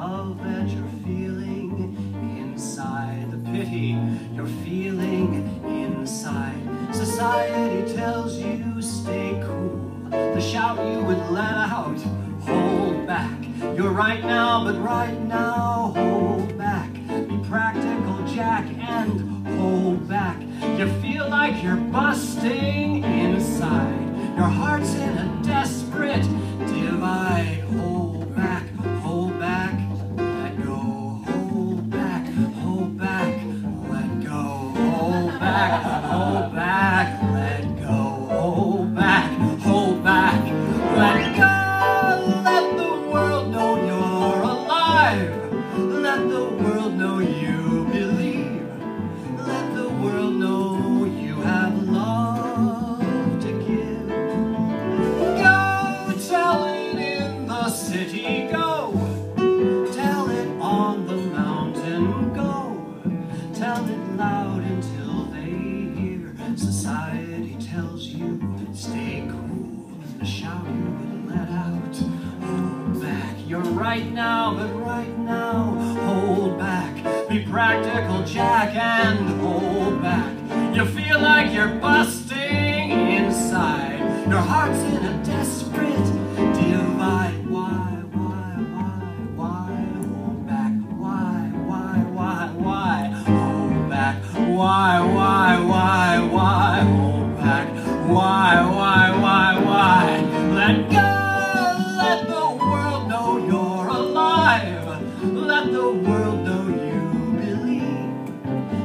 love that you're feeling inside, the pity you're feeling inside. Society tells you stay cool, the shout you would let out, hold back. You're right now, but right now, hold back. Be practical, Jack, and hold back. You feel like you're busting inside. Your heart's in a desperate divide. Hold back, let go. Hold back, let go. Hold back, let go. Hold back, let go. Let the world know you're alive. Let the world know you believe. Let the world know you have love to give. Go tell it in the city, go. Tell it on the mountain, go. Tell it loud until they hear. Society tells you stay cool, the shout you would let out. Hold back, you're right now, but right now, hold back. Be practical, Jack, and hold back. You feel like you're busting inside. Your heart's in a desperate divide. Why, hold back? Why, hold back? Why, hold back? Why? Let go, let the world know you're alive. Let the world know you believe.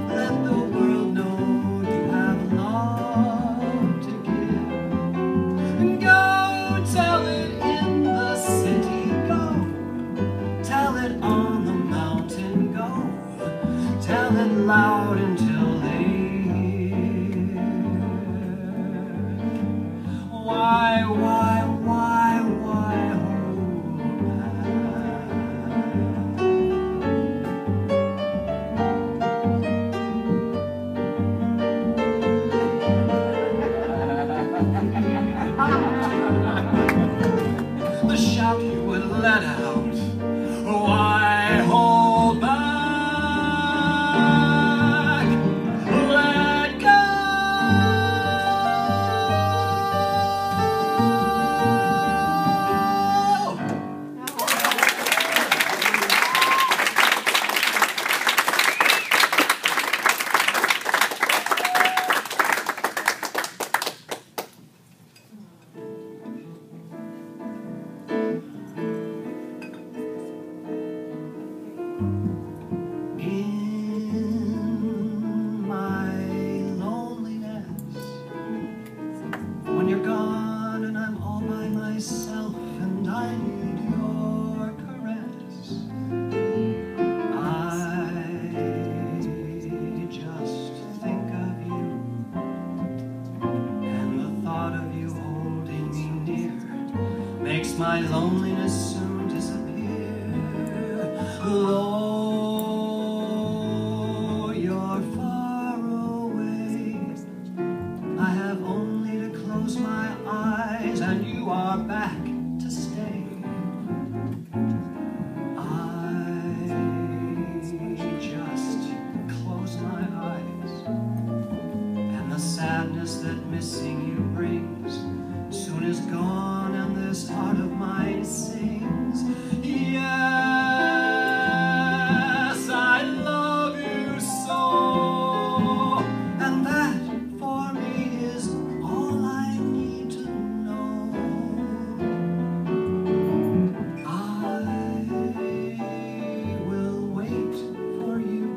Let the world know you have love to give. Go tell it in the city, go. Tell it on the mountain, go. Tell it loud until they hear. Why, hold back? The shout you would let out. Why hold back? Let go. In my loneliness, when you're gone and I'm all by myself and I need your caress, I just think of you, and the thought of you holding me near makes my loneliness soon disappear. You're far away. I have only to close my eyes and you are back to stay. I just close my eyes, and the sadness that missing you brings soon is gone, and this heart of mine sings. Yes, I love you so, and that for me is all I need to know. I will wait for you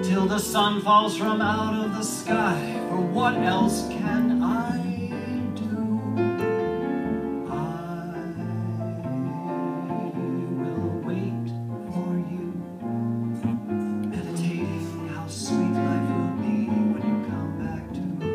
till the sun falls from out of the sky, for what else can I do? I will wait for you, meditating how sweet life will be when you come back to me.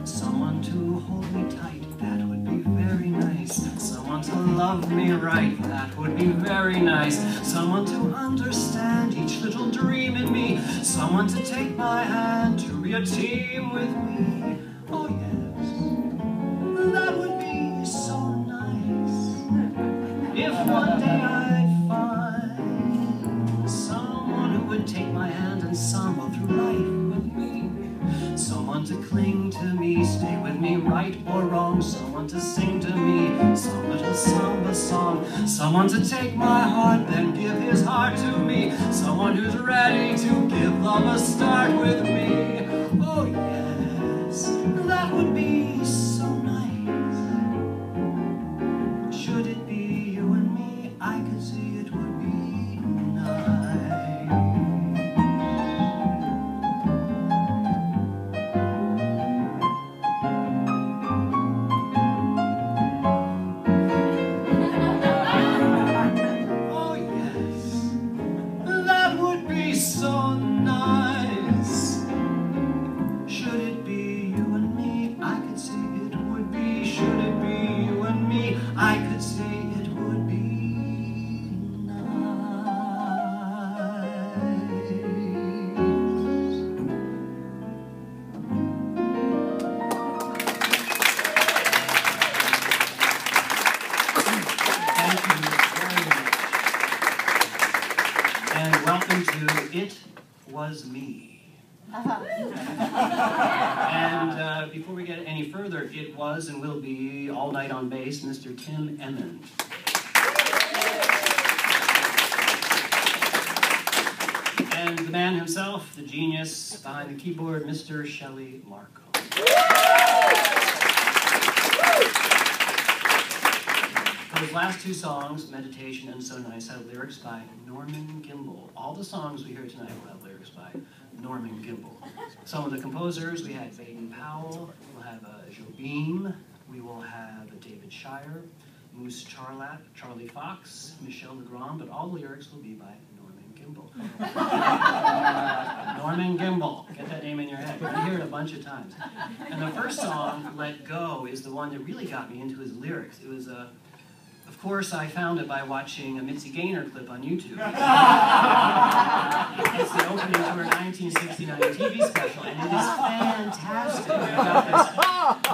Someone to hold me tight, that would be very nice. Someone to love me right, that would be very nice. Someone to understand each little dream in me. Someone to take my hand, to be a team with me. Oh yes, that would be so nice. If one day I'd find someone who would take my hand and samba through life with me. Someone to cling to me, stay with me, right or wrong. Someone to sing to me some little samba song. Someone to take my heart, then give his heart to me. Someone who's ready to give love a start with me. Oh yes, that would be so nice. Should it be you and me, I could see it would be nice. Oh yes, that would be so nice. Should it be you and me, I could see it would be. Should it be you and me, I could see it would be nice. Thank you very much. And welcome to It Was Me. And before we get any further, it was and will be all night on bass, Mr. Tim Emmond. And the man himself, the genius behind the keyboard, Mr. Shelley Marco. Those last two songs, Meditation and So Nice, have lyrics by Norman Gimbel. All the songs we hear tonight will have lyrics by Norman Gimbel. Some of the composers, we had Baden Powell, we'll have Joe Beam, we will have David Shire, Moose Charlat, Charlie Fox, Michel Legrand, but all the lyrics will be by Norman Gimbel. Norman Gimbel, get that name in your head. You hear it a bunch of times. And the first song, Let Go, is the one that really got me into his lyrics. It was of course, I found it by watching a Mitzi Gaynor clip on YouTube. It's the opening to her 1969 TV special, and it is fantastic. We've got this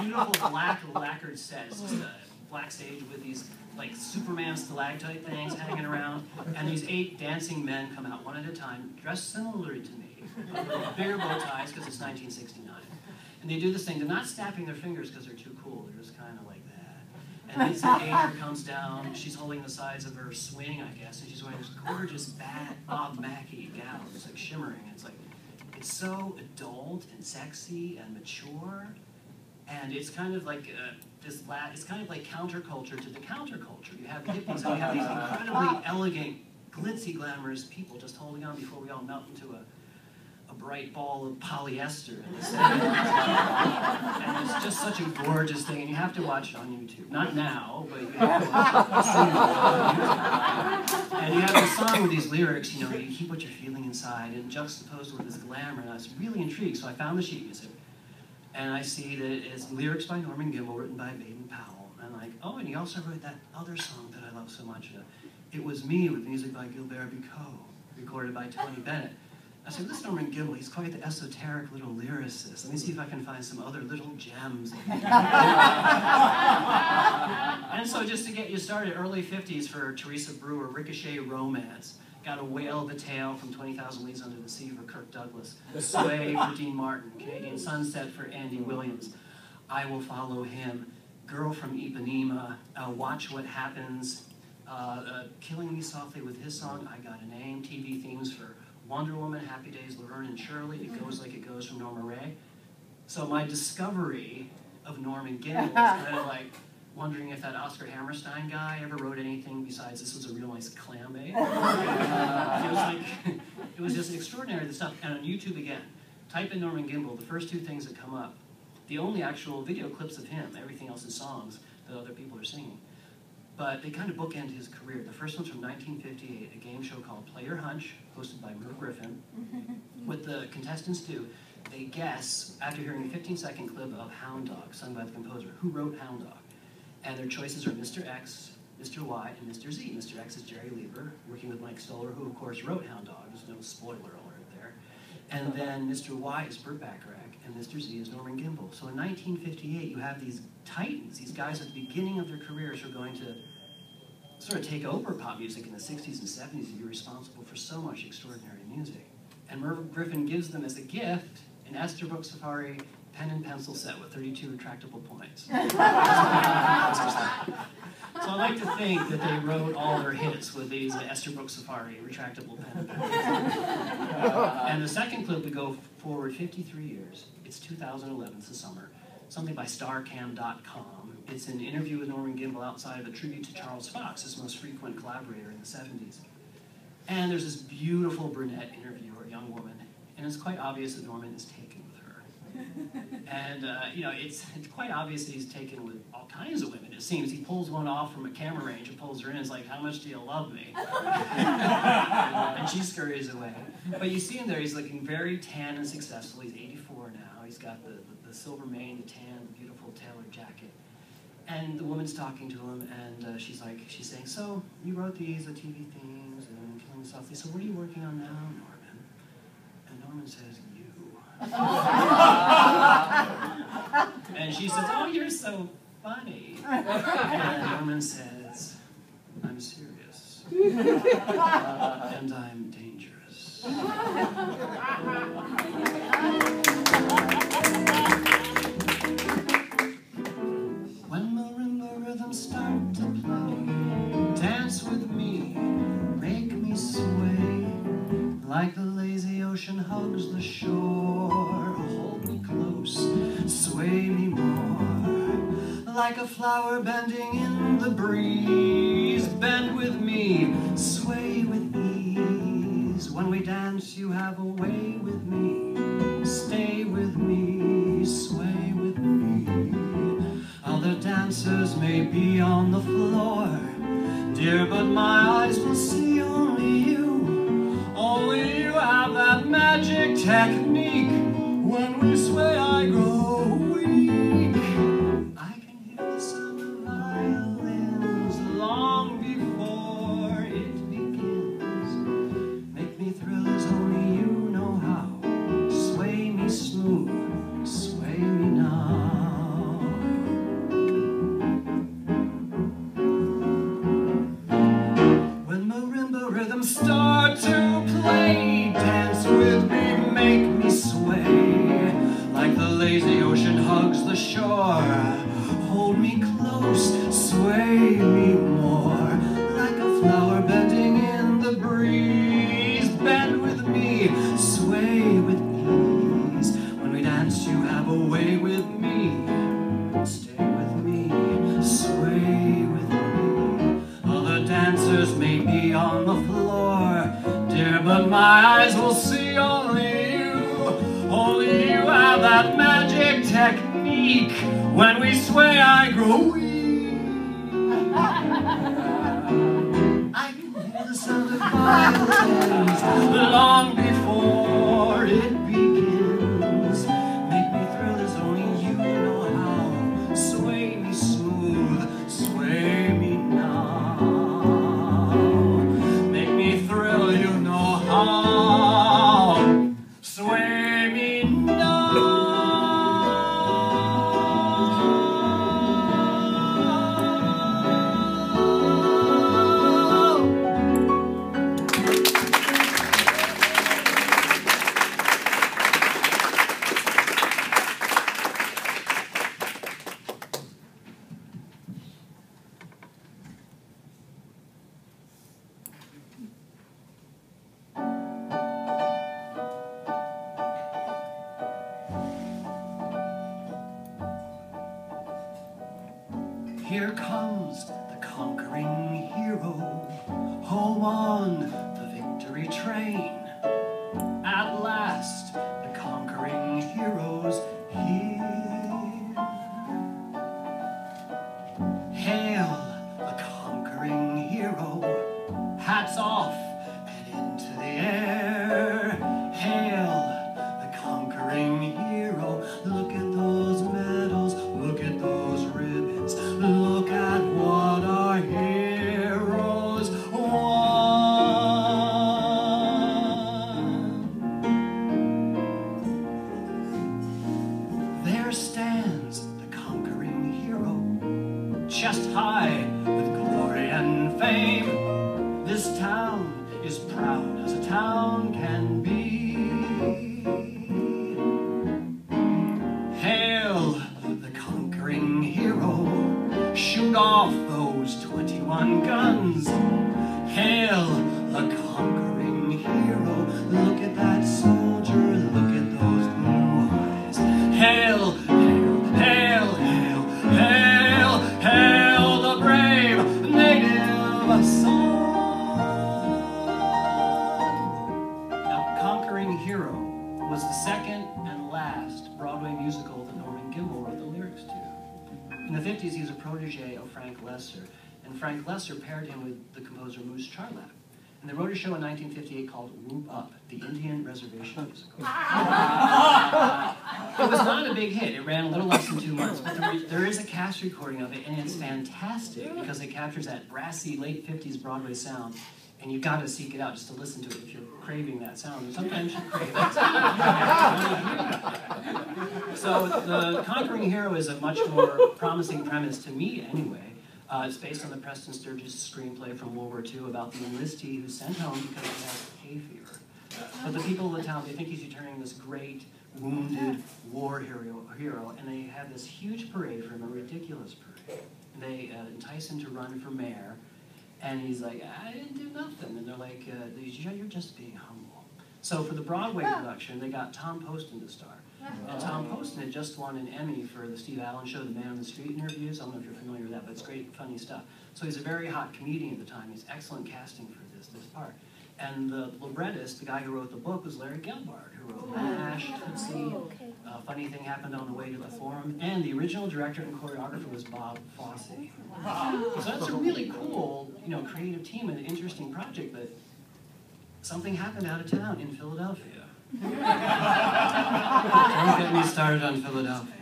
beautiful black lacquered set. It's just a black stage with these like Superman stalactite things hanging around, and these 8 dancing men come out one at a time, dressed similarly to me, with bigger bow ties because it's 1969. And they do this thing. They're not snapping their fingers because they're too cool. They're just kind of like that. And Mitzi Gaynor comes down. She's holding the sides of her swing, I guess, and she's wearing this gorgeous Bob Mackie gown. It's like shimmering. It's so adult and sexy and mature, and it's kind of like it's kind of like counterculture to the counterculture. You have hippies and you have these incredibly elegant, glitzy, glamorous people just holding on before we all melt into a bright ball of polyester in the center. And it's just such a gorgeous thing, and you have to watch it on YouTube. Not now, but you have to watch it on YouTube. And you have this song with these lyrics, you know, you keep what you're feeling inside, and juxtaposed with this glamour, and I was really intrigued, so I found the sheet music. And I see that it's lyrics by Norman Gimbel, written by Baden Powell. And I'm like, oh, and he also wrote that other song that I love so much, It Was Me, with music by Gilbert Bicot, recorded by Tony Bennett. I said, this Norman Gimbel, he's quite the esoteric little lyricist. Let me see if I can find some other little gems. And so just to get you started, early 50s for Teresa Brewer, Ricochet Romance. Got a Whale of a Tale from 20,000 Leagues Under the Sea for Kirk Douglas. Sway for Dean Martin. Canadian Sunset for Andy Williams. I Will Follow Him. Girl from Ipanema. Watch What Happens. Killing Me Softly with his song, I Got a Name. TV themes for Wonder Woman, Happy Days, Laverne and Shirley, It Goes Like It Goes from Norma Rae. So my discovery of Norman Gimbel was kind of like wondering if that Oscar Hammerstein guy ever wrote anything besides this was a real nice clam bake. It was just extraordinary, the stuff. And on YouTube again, type in Norman Gimbel, the first 2 things that come up, the only actual video clips of him, everything else is songs that other people are singing. But they kind of bookend his career. The first one's from 1958, a game show called Play Your Hunch, hosted by Merv Griffin. What the contestants do, they guess, after hearing a 15-second clip of Hound Dog, sung by the composer, who wrote Hound Dog. And their choices are Mr. X, Mr. Y, and Mr. Z. Mr. X is Jerry Lieber, working with Mike Stoller, who, of course, wrote Hound Dog. There's no spoiler alert there. And then Mr. Y is Burt Bacharach, and Mr. Z is Norman Gimbel. So in 1958, you have these titans, these guys at the beginning of their careers who are going to sort of take over pop music in the 60s and 70s and be responsible for so much extraordinary music. And Merv Griffin gives them as a gift an Esterbrook Safari pen and pencil set with 32 retractable points. So I like to think that they wrote all their hits with these Esterbrook Safari retractable pen and pencil. And the second clip, we go forward 53 years. It's 2011, it's the summer. Something by starcam.com. It's an interview with Norman Gimbel outside of a tribute to Charles Fox, his most frequent collaborator in the 70s. And there's this beautiful brunette interviewer, a young woman, and it's quite obvious that Norman is taken with her. And, you know, it's quite obvious that he's taken with all kinds of women, it seems. He pulls one off from a camera range and pulls her in. It's like, how much do you love me? And she scurries away. But you see him there, he's looking very tan and successful. He's 84 now. He's got the silver mane, the tan, the beautiful tailored jacket. And the woman's talking to him, and she's saying, so, you wrote these TV themes and Killing Softly, so what are you working on now, Norman? And Norman says, you. And she says, oh, you're so funny. And Norman says, I'm serious. And I'm dangerous. When marimba rhythms start to play, dance with me, make me sway, like the lazy ocean hugs the shore. Hold me close, sway me more, like a flower bending in the breeze. Bend with me, sway with ease. When we dance, you have a way with me. Stay with me, sway with me. Other dancers may be on the floor, dear, but my eyes will see only you. Only you have that magic technique. When we sway, I grow weak. I can hear the sound of violins long before it begins. Make me thrill as only you know how. Sway me smooth, sway me now. When marimba rhythms start to play, dance with me, make me sway, like the lazy ocean hugs the shore. Hold me close, sway me more, like a flower bending in the breeze. Bend with me, sway with ease. When we dance, you have a way with me. Stay with me, sway with me. Other dancers may be on the floor, dear, but my eyes will see only you. Only you have that magic technique. When we sway, I grow weak. I can hear the sound of violins long before it begins. Make me thrill as only you know how. Sway me smooth, sway me now. Make me thrill, you know how. Sway me now. Here comes the conquering hero, home on the victory train. At last, the conquering hero's here. Hail the conquering hero, hats off and into the air. Hail the conquering hero, look at those medals, look at those ribbons, look at what our heroes won. there stands the conquering hero, chest high with glory and fame. This town is proud as a town can be. Hail the conquering hero, shoot off those 21 guns. Hail the conquering hero, look at that soldier, look at those blue eyes. Hail, hail, hail, hail, hail, hail the brave native son. Now, Conquering Hero was the second and last Broadway musical that Norman Gimbel wrote the lyrics to. In the 50s, he was a protege of Frank Lesser, and Frank Lesser paired him with the composer Moose Charlap. And they wrote a show in 1958 called Whoop Up, the Indian Reservation Musical. It was not a big hit. It ran a little less than 2 months, but there is a cast recording of it, and it's fantastic because it captures that brassy late 50s Broadway sound, and you've got to seek it out just to listen to it if you're craving that sound. And sometimes you crave that sound. So the Conquering Hero is a much more promising premise, to me anyway. It's based on the Preston Sturges screenplay from World War II about the enlistee who's sent home because he has hay fever. But the people of the town, they think he's returning this great, wounded war hero, and they have this huge parade for him, a ridiculous parade. And they entice him to run for mayor, and he's like, I didn't do nothing. And they're like, you're just being humble. So for the Broadway production, they got Tom Poston to star. And Tom Poston had just won an Emmy for the Steve Allen show, The Man on the Street interviews. I don't know if you're familiar with that, but it's great, funny stuff. So he's a very hot comedian at the time. He's excellent casting for this part. And the librettist, the guy who wrote the book, was Larry Gelbart, who wrote MASH, Tootsie, Funny Thing Happened on the Way to the Forum, and the original director and choreographer was Bob Fosse. So that's a really cool, creative team and an interesting project, but something happened out of town in Philadelphia. Don't get me started on Philadelphia.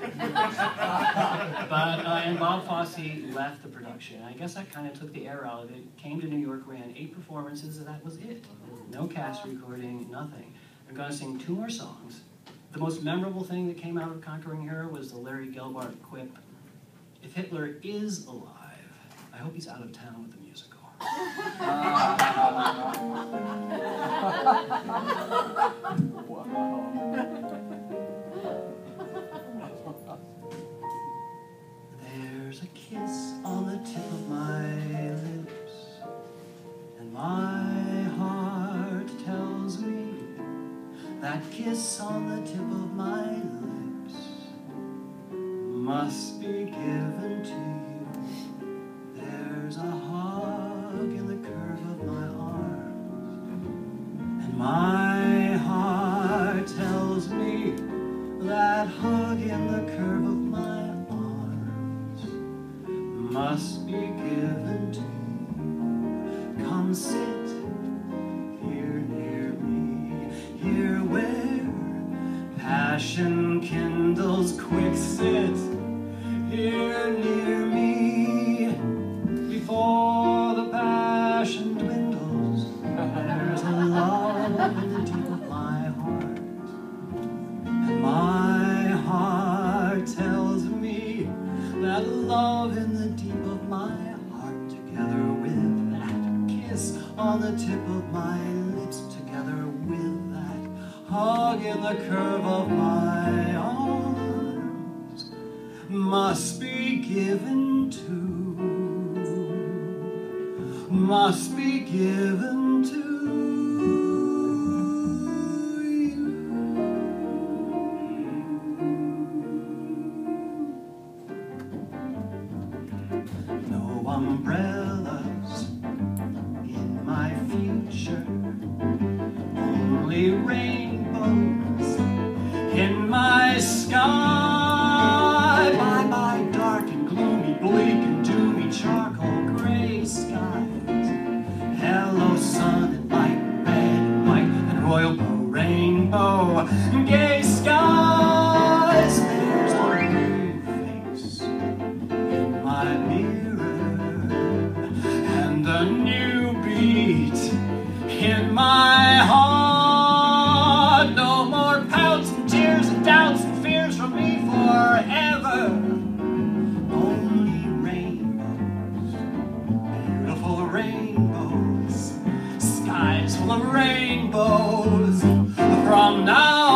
But, and Bob Fosse left the production. I guess that kind of took the air out of it. Came to New York, ran 8 performances, and that was it. No cast recording, nothing. I'm going to sing 2 more songs. The most memorable thing that came out of Conquering Hero was the Larry Gelbart quip, if Hitler is alive, I hope he's out of town with the musical. There's a kiss on the tip of my lips, and my heart tells me that kiss on the tip of my lips must be given to you. There's a hug in the curve of my arms, and my heart tells me that hug in the curve of my arms must be given to you. Come sit here near me, here where passion kindles. Quick sit here near me before the passion dwindles. There's a love in the deep of my heart, and my heart tells me that love in the deep of my heart, together with that kiss on the tip of my lips, together with that hug in the curve of my arms, must be given to, must be given to you. No umbrellas in my future, only rainbows in my sky. Bye-bye dark and gloomy, bleak and doomy, charcoal gray skies. Hello sun and light, red and white and royal blue rainbow, gay skies. There's a new face in my mirror, Only rainbows, beautiful rainbows, skies full of rainbows. From now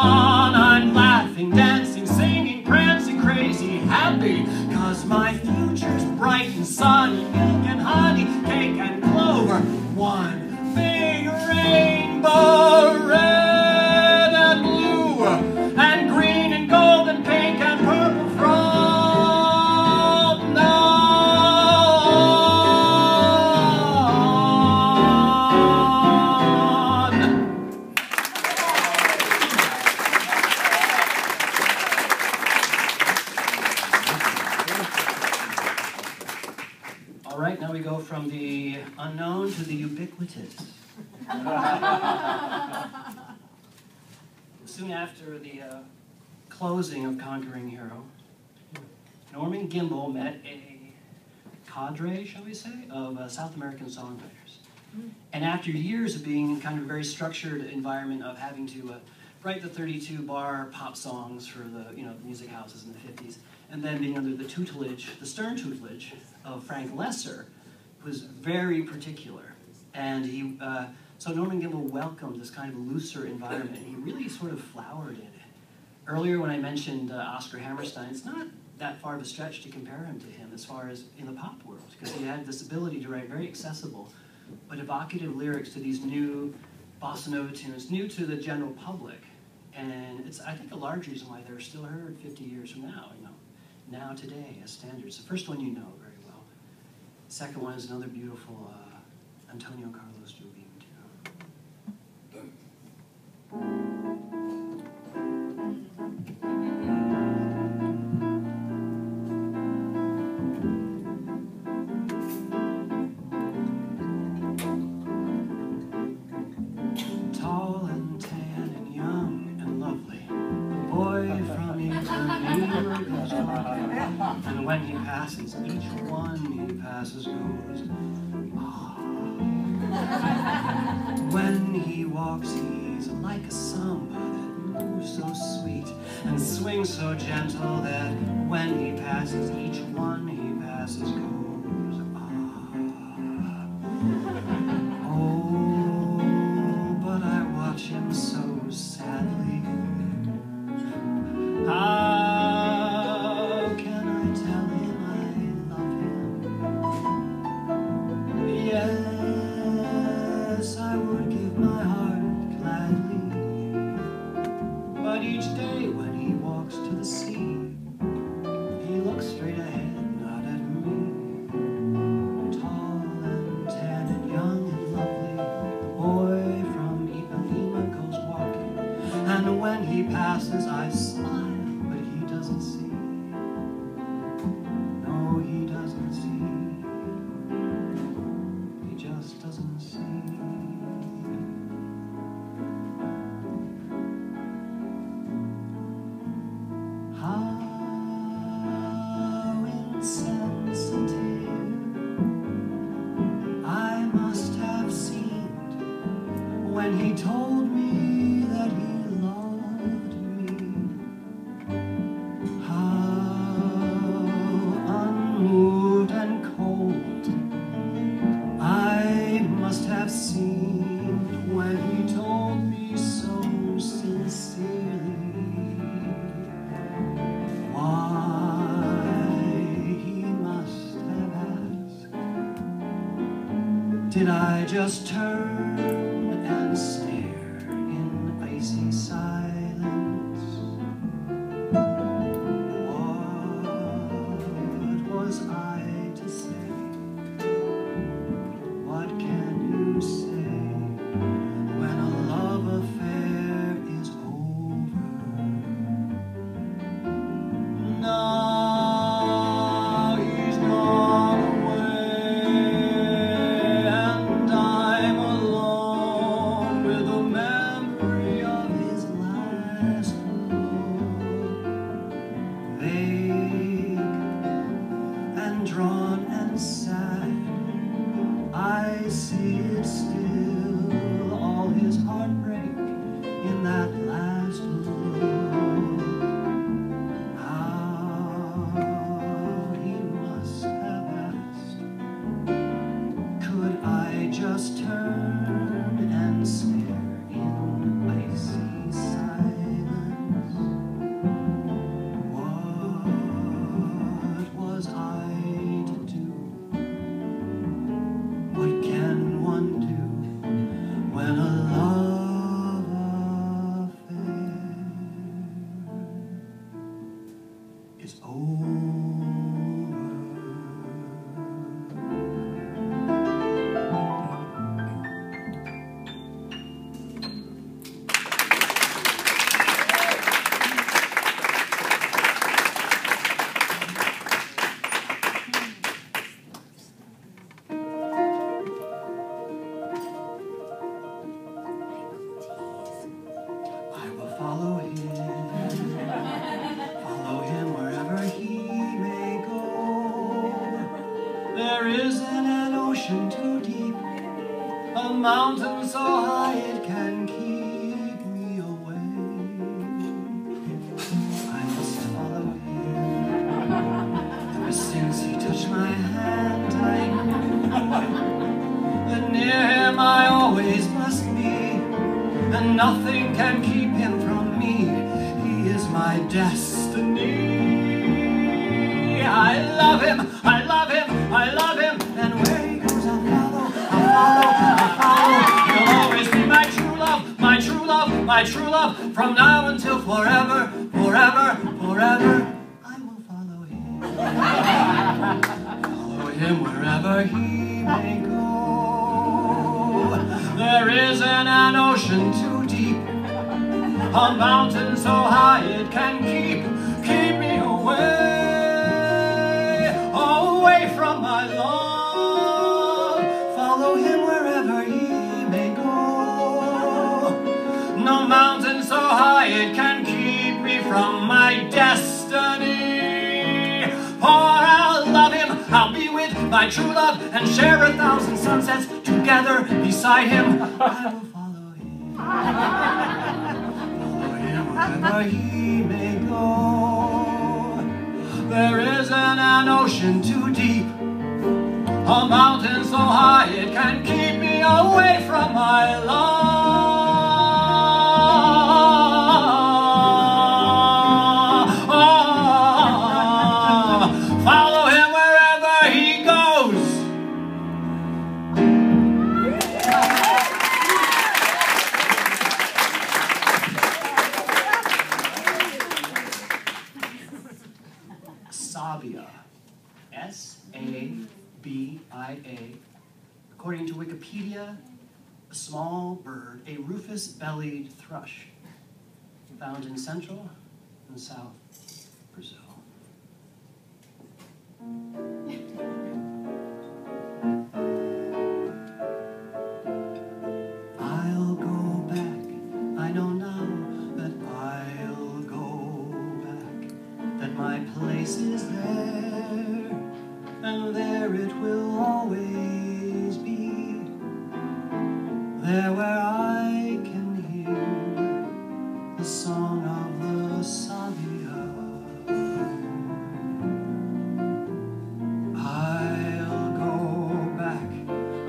on, I'm laughing, dancing, singing, prancing, crazy, happy, 'cause my future's bright and sunny, milk and honey, cake and clover, one big rainbow, red and blue, and green and gold and pink and purple from now on. All right, now we go from the unknown to the ubiquitous. Soon after the closing of Conquering Hero, Norman Gimbel met a cadre, shall we say, of South American songwriters. And after years of being in kind of a very structured environment of having to write the 32-bar pop songs for the music houses in the 50s, and then being under the tutelage, the stern tutelage of Frank Lesser, who was very particular. And he, so Norman Gimbel welcomed this kind of looser environment. He really sort of flowered in it. Earlier when I mentioned Oscar Hammerstein, it's not that far of a stretch to compare him to him as far as in the pop world, because he had this ability to write very accessible but evocative lyrics to these new bossa nova tunes, new to the general public. And it's, I think, a large reason why they're still heard 50 years from now, now today as standards. The first one you know very well. The second one is another beautiful Antonio Carlos Jobim tune. Tall and tan and young and lovely, the boy from Ipanema goes walking, and when he passes, each one he passes goes, ah. When he walks, he's like a samba that moves so sweet and swings so gentle that when he passes, each one he passes goes, ah. Oh, but I watch him so sadly. How can I tell him I love him? Yes, I would give my heart gladly. But each day when he walks to the sea, he looks straight ahead, not at me. Tall and tan and young and lovely, the boy from Ipanema goes walking, and when he passes I smile. Doesn't see. No, he doesn't see. He just doesn't see. How insensitive I must have seemed when he told me that he loved me. Unmoved and cold I must have seemed when he told me so sincerely. Why, he must have asked. Did I just turn and stare in icy silence? Was I to say? What can you say when a love affair is over? Now he's gone away and I'm alone. is over. Follow him wherever he may go. There isn't an ocean too deep, a mountain so high it can keep me away. I must follow him. Ever since he touched my hand, I knew that near him I always must be, and nothing can keep him from me. He is my destiny. I love him, I love him, I love him, and where he goes I'll follow, I'll follow, I'll follow. He'll always be my true love, my true love, my true love, from now until forever, forever, forever. I will follow him. Follow him wherever he may go. There isn't an ocean too deep, a mountain so high it can keep me away from my love. Follow him wherever he may go. No mountain so high it can keep me from my destiny. For I'll love him, I'll be with my true love, and share 1,000 sunsets together beside him. I will follow him. Follow him wherever he may go. There isn't an ocean too deep, a mountain so high it can keep me away from my love. Follow him wherever he goes. Sabia, S-A-B-I-A. According to Wikipedia, a small bird, a rufous-bellied thrush, found in central and south Brazil. I'll go back, I know now that I'll go back, that my place is there, and there it will always be, there where I can hear the song of the Sabia. I'll go back,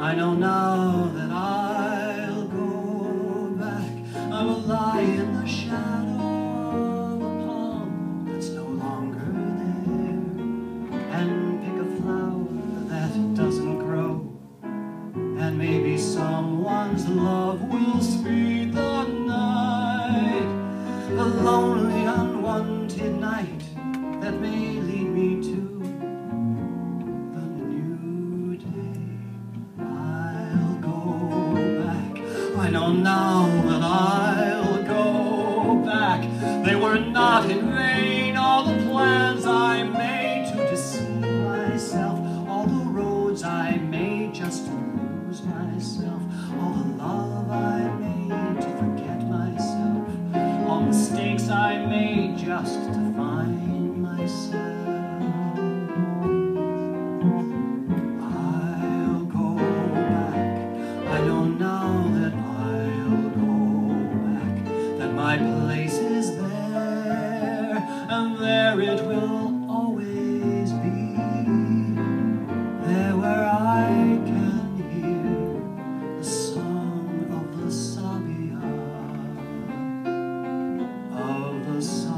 I know now that I'll go back. I will lie in the shadow of a palm that's no longer there, and pick a flower that doesn't grow, and maybe someone's love will speed the night, the lonely unwanted night that may lead me to the new day. I'll go back, I know now that I'll go back. They were not in vain, all the plans I made to deceive myself, all the roads I made just to lose myself, all the love I made to forget myself, all mistakes I made just to find myself. I'll go back, I know now that I'll go back, that my place is there, and there it will always be, there where I can hear the song of the Sabia, of the Sabia.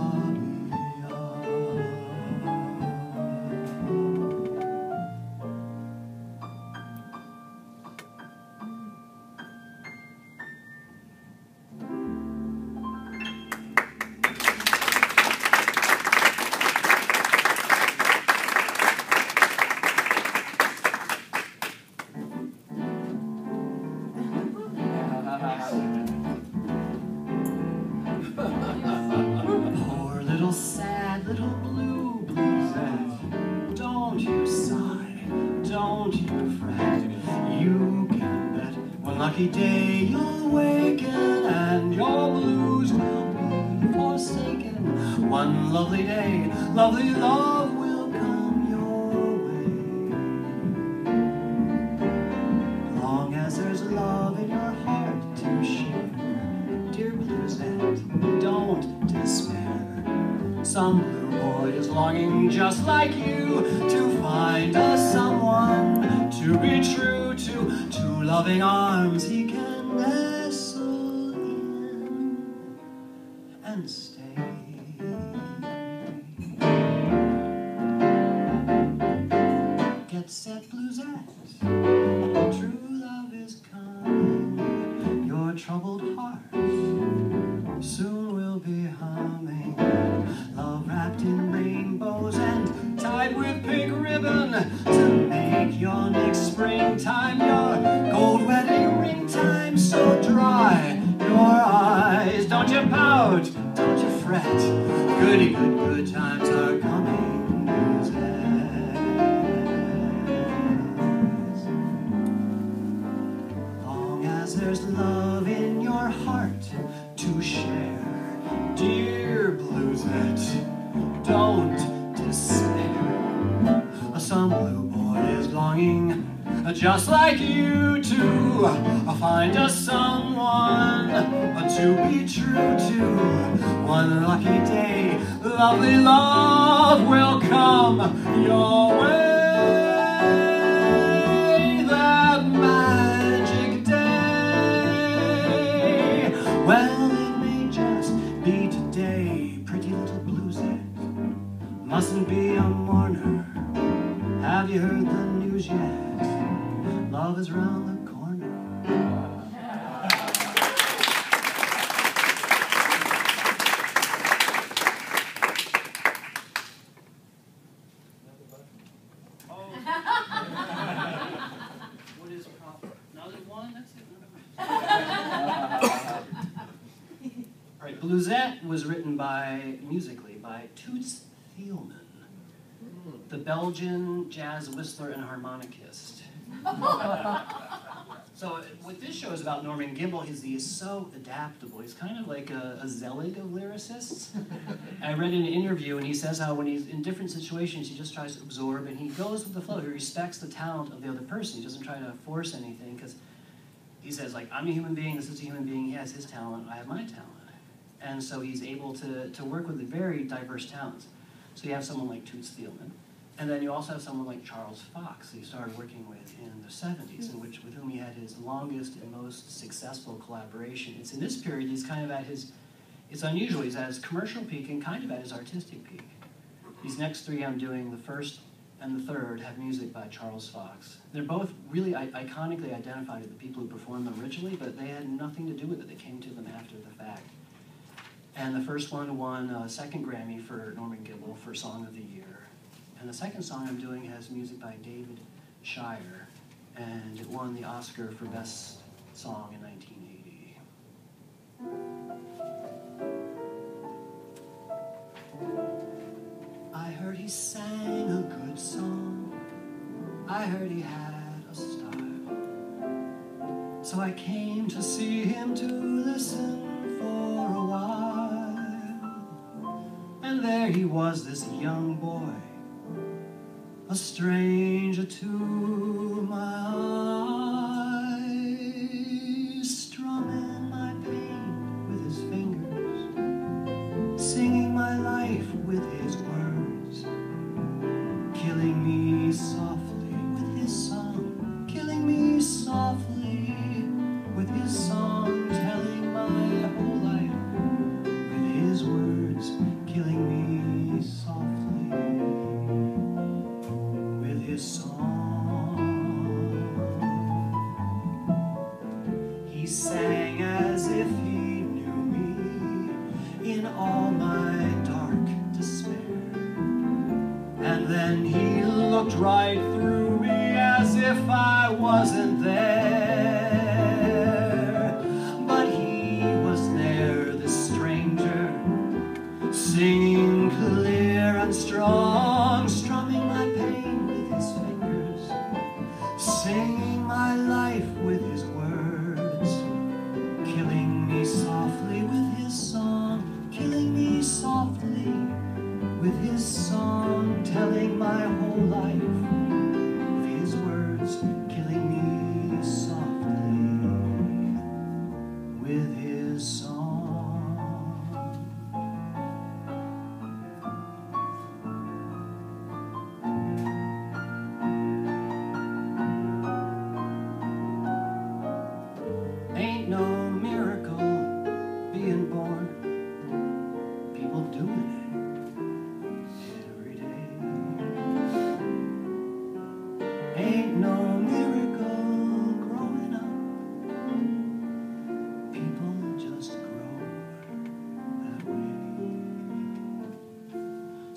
lucky day you'll waken and your blues will be forsaken. One lovely day, lovely love will come your way. Long as there's love in your heart to share, dear bluesette, don't despair. Some blue boy is longing just like you to find a someone to be true to loving arms he can nestle in and stay. Get set, bluesette, true love is coming. Your troubled heart soon will be humming. Love wrapped in rainbows and tied with pink ribbon to make your next springtime your gold wedding ring time. So dry your eyes, don't you pout, don't you fret. Goody good times are coming, bluesette. Long as there's love in your heart to share, dear bluesette, don't despair. Some blue boy is longing just like you to find a someone to be true to. One lucky day, lovely love will come your way. That magic day, well, it may just be today. Pretty little bluesette mustn't be a mourner. Have you heard the news yet? Love is round the corner. What is proper? Another one? That's it. All right, Bluesette was written musically by Toots Thielman, the Belgian jazz whistler and harmonicist. So what this show is about Norman Gimbel is he is so adaptable. He's kind of like a Zelig of lyricists. I read in an interview and he says how when he's in different situations he just tries to absorb and he goes with the flow. He respects the talent of the other person. He doesn't try to force anything because he says, like, I'm a human being, this is a human being, he has his talent, I have my talent. And so he's able to work with very diverse talents. So you have someone like Toots Thielman. And then you also have someone like Charles Fox, who he started working with in the 70s, with whom he had his longest and most successful collaboration. It's in this period he's kind of at his, it's unusual, he's at his commercial peak and kind of at his artistic peak. These next three I'm doing, the first and the third, have music by Charles Fox. They're both really iconically identified as the people who performed them originally, but they had nothing to do with it. They came to them after the fact. And the first one won a second Grammy for Norman Gimbel for Song of the Year. And the second song I'm doing has music by David Shire, and it won the Oscar for Best Song in 1980. I heard he sang a good song. I heard he had a style. So I came to see him to listen for a while. And there he was, this young boy, a stranger to my eyes, strumming my pain with his fingers, singing my life with his words, killing me softly with his song, killing me softly with his song, telling my whole life with his words, killing me softly his song. He sang as if he knew me in all my dark despair, and then he looked right through me as if I wasn't there. But he was there, this stranger, singing clear and strong, strumming my pain with his fingers, singing my life with his words,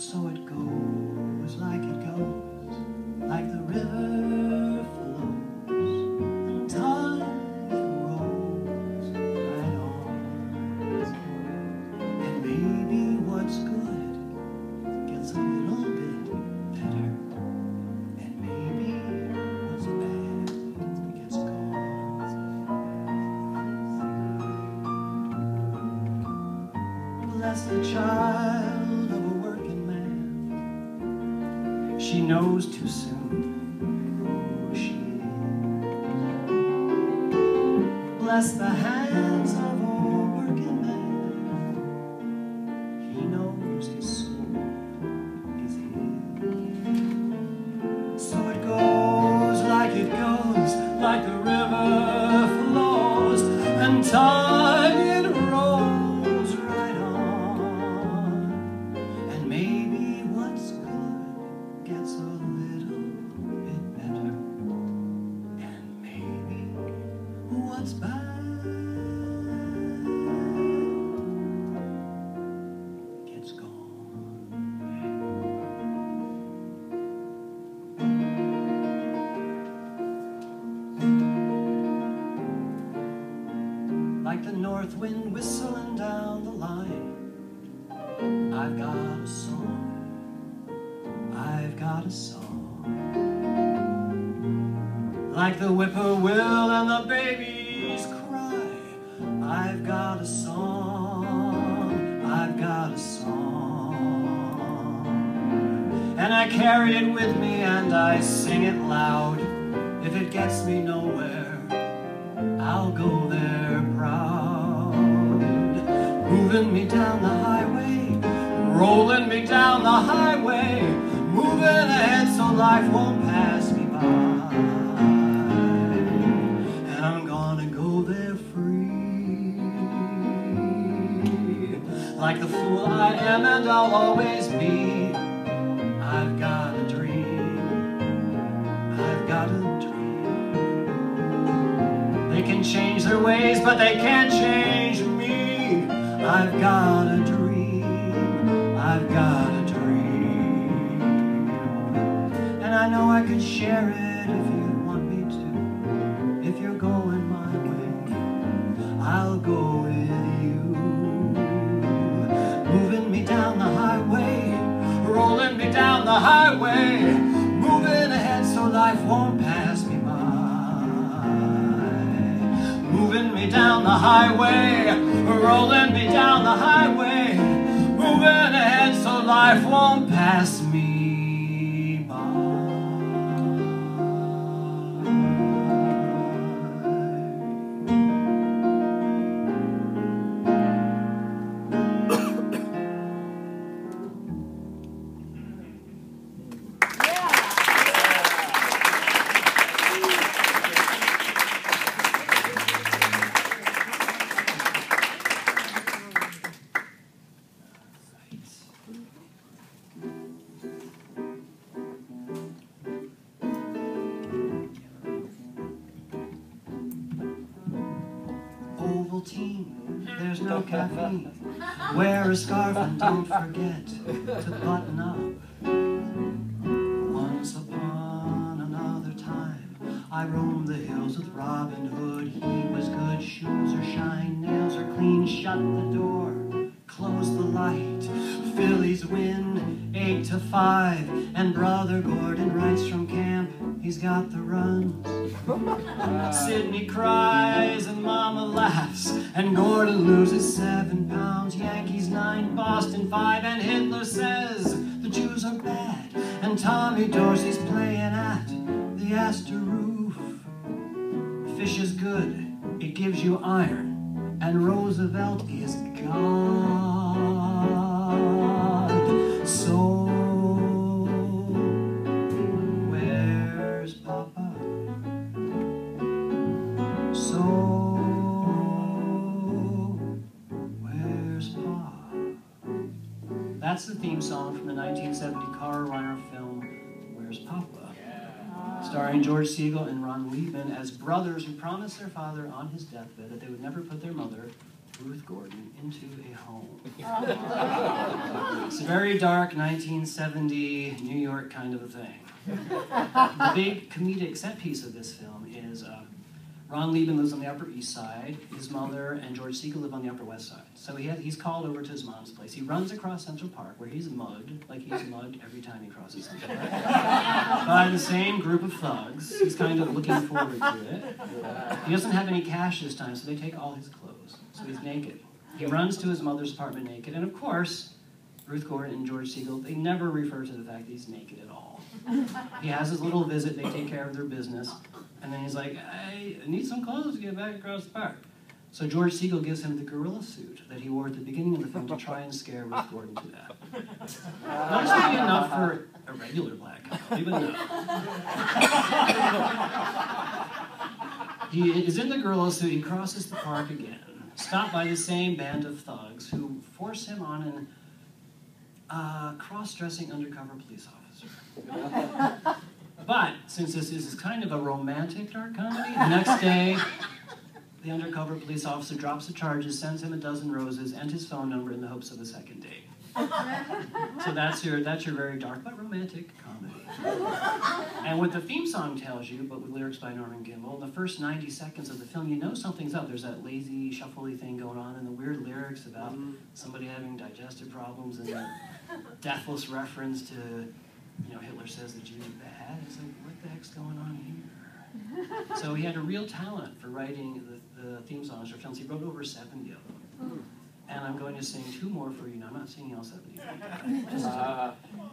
So it goes like it goes, like the river flows. Time rolls right on. And maybe what's good gets a little bit better. And maybe what's bad gets gone. Bless the child of a working man. She knows too soon who she is. Bless the hands of a working man. He knows his soul is his. So it goes, like the river flows, and time it rolls right on. And maybe what's good gets a little bit better, and maybe what's bad gets gone. Like the north wind whistling down the line, I've got a song, I've got a song. Like the whippoorwill and the babies cry, I've got a song, I've got a song. And I carry it with me and I sing it loud. If it gets me nowhere, I'll go there proud. Moving me down the highway, rolling me down the highway, moving ahead so life won't pass me by. And I'm gonna go there free. Like the fool I am and I'll always be. I've got a dream, I've got a dream. They can change their ways, but they can't change me. I've got a dream, I've got a dream. And I know I could share it if you want me to. If you're going my way, I'll go with you. Moving me down the highway, rolling me down the highway, moving ahead so life won't pass me by. Moving me down the highway, rolling me down the highway, moving ahead so life won't pass me by. Ovaltine, there's no caffeine. Wear a scarf and don't forget to button up. Once upon another time, I roamed the hills with Robin Hood. He was good, shoes are shine, nails are clean. Shut the door, close the light. Phillies win 8 to 5, and Brother Gordon writes from camp. He's got the runs. Sidney cries and Mama laughs, and Gordon loses 7 pounds. Yankees 9, Boston 5, and Hitler says the Jews are bad. And Tommy Dorsey's playing at the Astor roof. Fish is good, it gives you iron, and Roosevelt is God. So that's the theme song from the 1970 Carl Reiner film, Where's Papa? Yeah. Starring George Segal and Ron Liebman as brothers who promised their father on his deathbed that they would never put their mother, Ruth Gordon, into a home. a very dark 1970 New York kind of a thing. The big comedic set piece of this film is Ron Liebman lives on the Upper East Side. His mother and George Segal live on the Upper West Side. So he's called over to his mom's place. He runs across Central Park, where he's mugged, like he's mugged every time he crosses Central Park, by the same group of thugs. He's kind of looking forward to it. He doesn't have any cash this time, so they take all his clothes. So he's naked. He runs to his mother's apartment naked, and of course, Ruth Gordon and George Segal, they never refer to the fact that he's naked at all. He has his little visit, they take care of their business, and then he's like, I need some clothes to get back across the park. So George Segal gives him the gorilla suit that he wore at the beginning of the film to try and scare Ruth Gordon to death. Not to be enough for a regular black guy, but no. He is in the gorilla suit, he crosses the park again, stopped by the same band of thugs who force him on an cross-dressing undercover police officer. But since this is kind of a romantic dark comedy, the next day the undercover police officer drops the charges, sends him a dozen roses and his phone number in the hopes of a second date. So that's your very dark but romantic comedy. And what the theme song tells you, but with lyrics by Norman Gimbel, in the first 90 seconds of the film, you know something's up. There's that lazy, shuffly thing going on, and the weird lyrics about somebody having digestive problems, and the deathless reference to, you know, Hitler says the Jews are bad. It's like, what the heck's going on here? So he had a real talent for writing the theme songs for films. He wrote over 70 of them. And I'm going to sing 2 more for you. Now, I'm not singing all 70.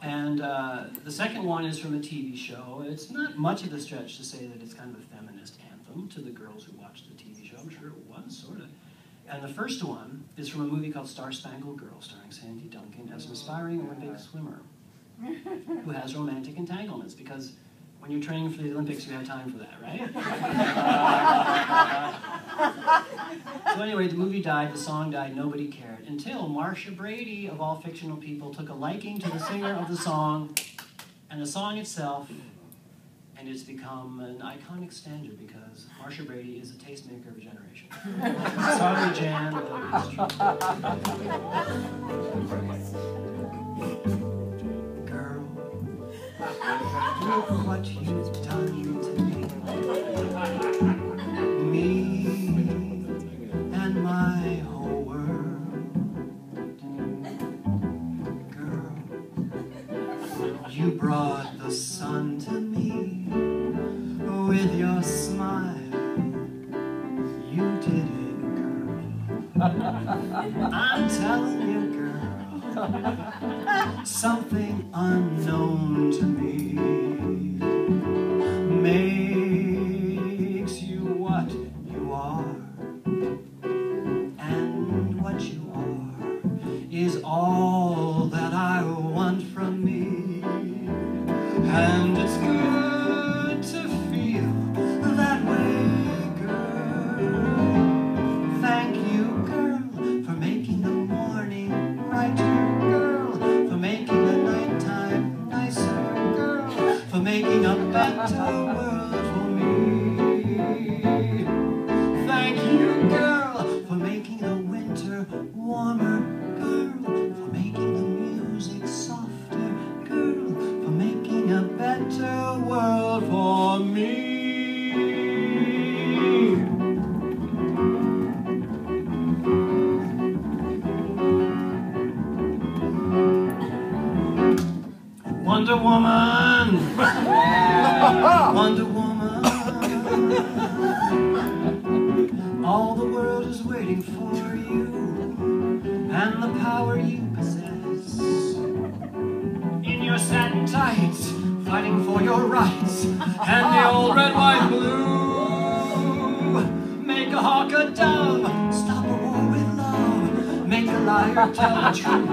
And the second one is from a TV show. It's not much of a stretch to say that it's kind of a feminist anthem to the girls who watched the TV show. I'm sure it was, sort of. And the first one is from a movie called Star Spangled Girl, starring Sandy Duncan as an aspiring Olympic swimmer who has romantic entanglements, because when you're training for the Olympics, you have time for that, right? So anyway, the movie died, the song died, nobody cared, until Marcia Brady, of all fictional people, took a liking to the singer of the song and the song itself, and it's become an iconic standard because Marcia Brady is a tastemaker of a generation. Sorry, Jan, but it's true. Girl, look what you've done to me. Me and my whole world. Girl, you brought the sun to me with your smile. You did it, girl. I'm telling you, girl, something unknown to me makes you what you are, and what you are is all that I want from me, and it's good to feel that way, girl. Thank you, girl, for making the morning brighter, girl, for making the nighttime nicer, girl, for making a better world for me. Thank you, girl, for making the winter warmer, girl, for making the music softer, girl, for making a better world for me. Wonder Woman! Wonder Woman! All the world is waiting for you, and the power you possess. In your satin tights, fighting for your rights, and the old red, white, blue. Make a hawk a dove, stop a war with love, make a liar tell the truth.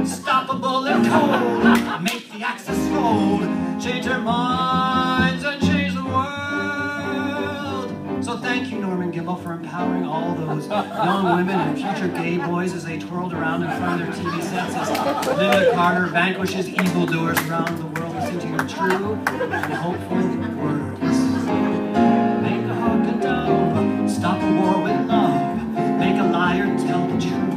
Stop a bullet cold, make the axis fold, change their minds and change the world. So thank you, Norman Gimbel, for empowering all those young women and future gay boys as they twirled around in front of their TV sets as Linda Carter vanquishes evildoers around the world. Listen to your true and hopeful words. Make a hawk a dove, stop a war with love, make a liar tell the truth.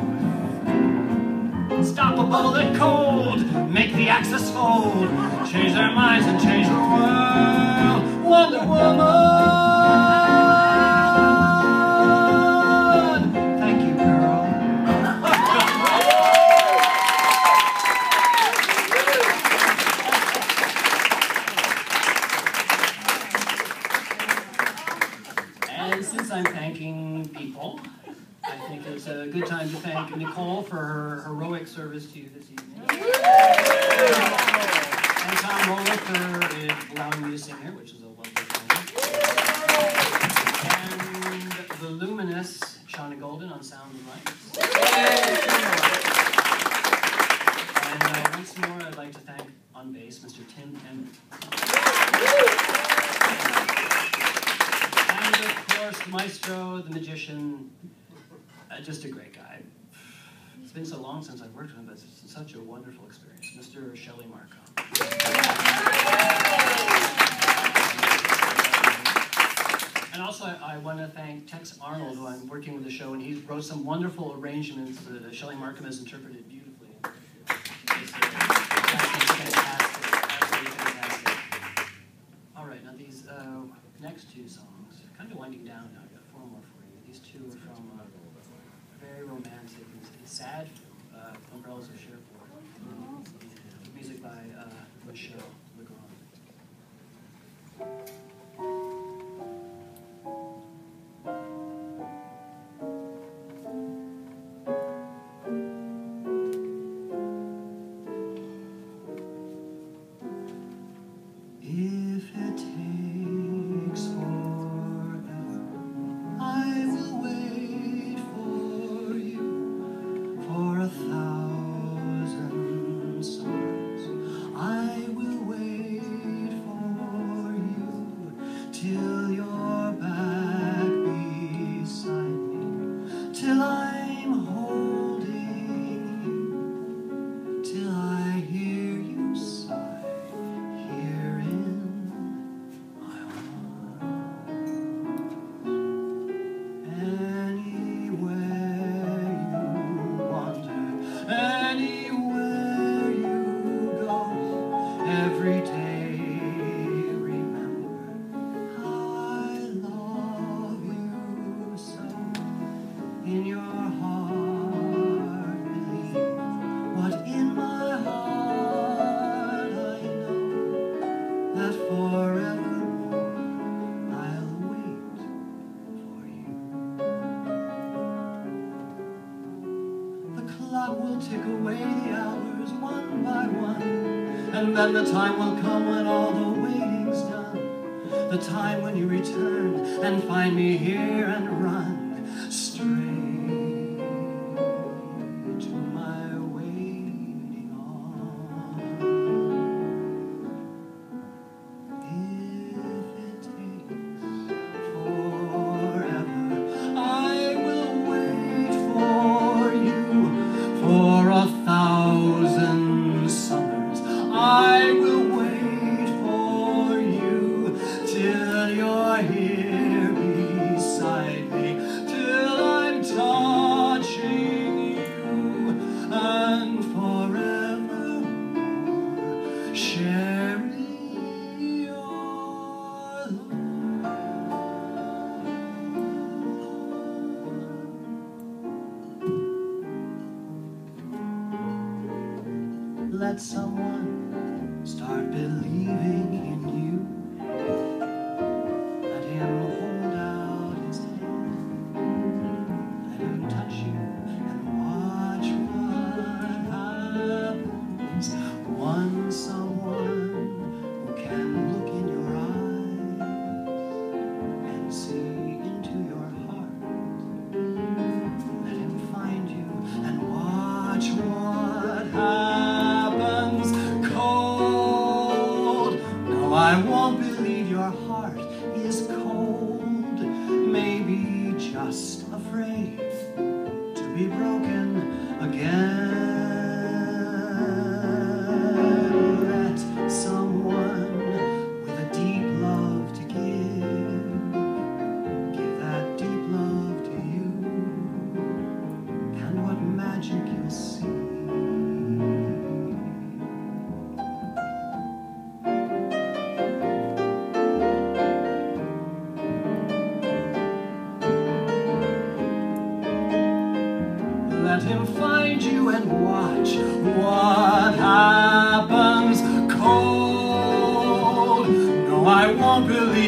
Stop a bullet cold, make the axis fold, change their minds and change the world. Wonder Woman! Thank you, girl. And since I'm thanking people, I think it's a good time to thank Nicole for her heroic service to you this evening. And Tom Mola for allowing me to sing here, which is a lovely thing. And the luminous Shauna Golden on sound and lights. And once more, I'd like to thank on bass Mr. Tim Emmett. And of course, Maestro, the magician, just a great guy. It's been so long since I've worked with him, but it's such a wonderful experience. Mr. Shelley Markham. And also, I want to thank Tex Arnold, who I'm working with the show, and he wrote some wonderful arrangements that Shelley Markham has interpreted beautifully. It's fantastic, absolutely fantastic. All right, now these next two songs, kind of winding down now. I've got four more for you. These two are from a very romantic and sad film, Umbrellas of Cherbourg. Music by Michel Legrand. If it takes forever, I will wait for you for 1,000 summers. I will wait for you till you're back beside me, till I'm holding you, till I hear you sigh. Every day, remember how I love you so. In your heart, believe what in my heart I know, that forevermore I'll wait for you. The clock will tick away the hours one by one, and then the time will come when all the waiting's done. The time when you return and find me here and run straight to my waiting arms. If it takes forever, I will wait for you for 1,000 summers. I will wait for you till you're here beside me, till I'm touching you, and forevermore sharing your love. Let someone start believing in you. Let him hold out his hand. Let him touch you and watch what happens. One someone who can look in your eyes and see into your heart. Let him find you and watch what happens. Cold, no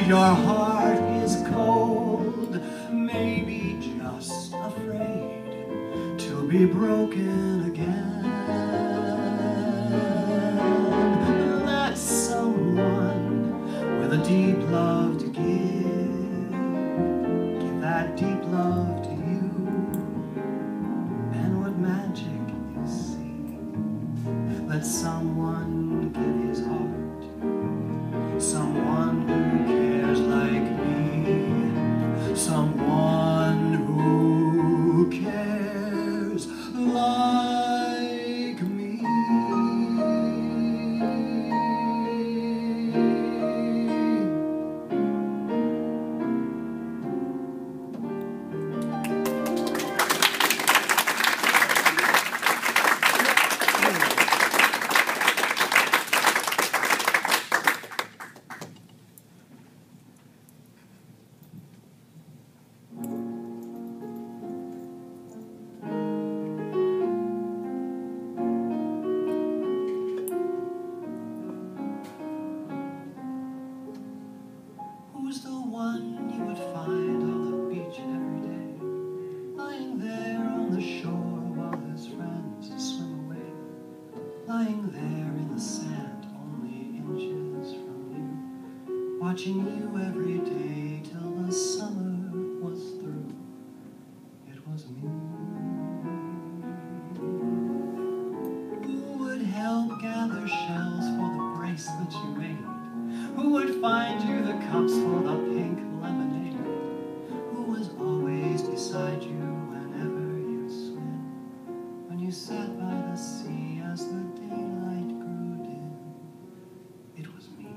if your heart is cold, maybe just afraid to be broken again, let someone with a deep love to give that deep love to you, and what magic you see. Let someone give his heart, someone who cares like me, someone who cares like me. Who's the one you would find on the beach every day, lying there on the shore while his friends swim away, lying there in the sand only inches from you, watching you every day till the summer was through? It was me. Who would help gather shells for the bracelet you made? Who would find you the cups for the pink lemonade? Who was always beside you whenever you swam, when you sat by the sea as the daylight grew dim? It was me.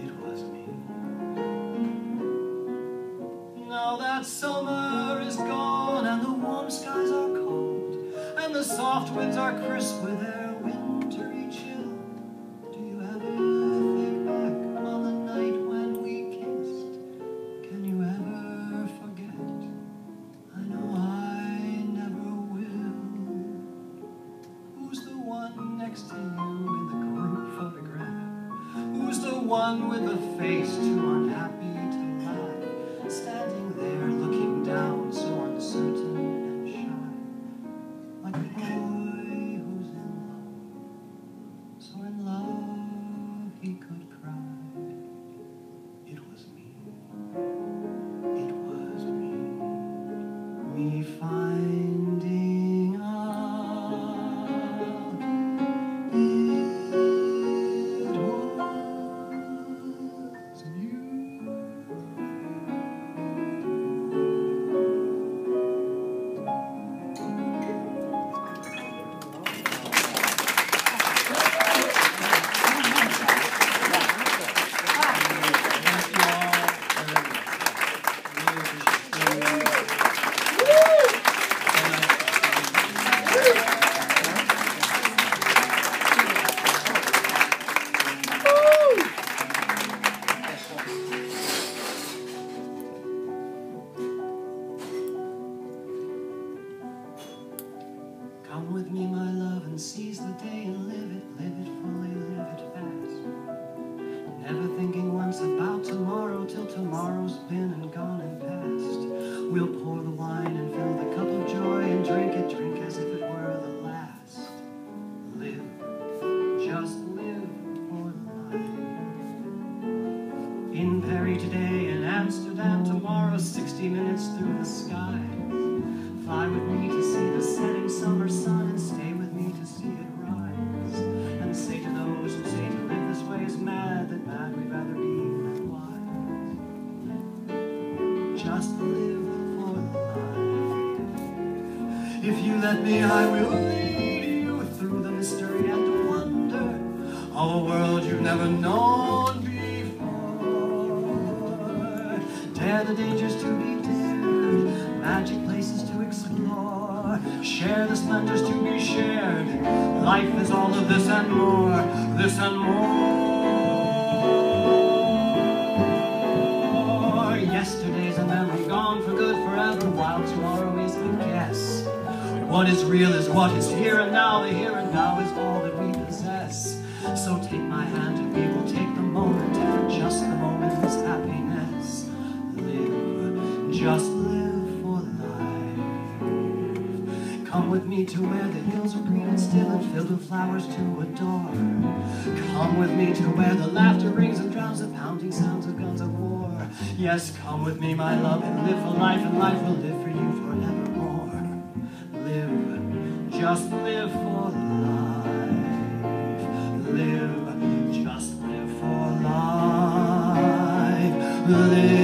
It was me. Now that summer is gone and the warm skies are cold and the soft winds are crisp with their wintry chill, next to you in the group photograph? Who's the one with the face too unhappy to laugh, standing there looking down so uncertain and shy, like a boy who's in love, so in love he could cry? It was me. It was me. Me finding out come with me, my love, and seize the day and live it fully, live it fast. Never thinking once about tomorrow till tomorrow's been and gone and past. We'll pour the wine and fill the cup of joy and drink as if it were the last. Live, just live for life. In Paris today, in Amsterdam tomorrow, 60 minutes through the sky. Fly with me to see the setting summer sun and stay with me to see it rise. And say to those who say to live this way is mad, that mad we'd rather be than wise. Just live for life. If you let me, I will lead you through the mystery and wonder of a world you've never known before. Dare the dangers to be dared, magic places to explore, share the splendors to be shared. Life is all of this and more, this and more. Yesterday's a memory gone for good forever, while tomorrow is a guess. What is real is what is here and now, the here and now is all that we possess. So take my hand and we will take the moment, just the moment's happiness. Live, just live for life. Come with me to where the hills are green and still and filled with flowers to adore. Come with me to where the laughter rings and drowns the pounding sounds of guns of war. Yes, come with me, my love, and live for life, and life will live for you forevermore. Live, just live for life. Live, just live for life. Live.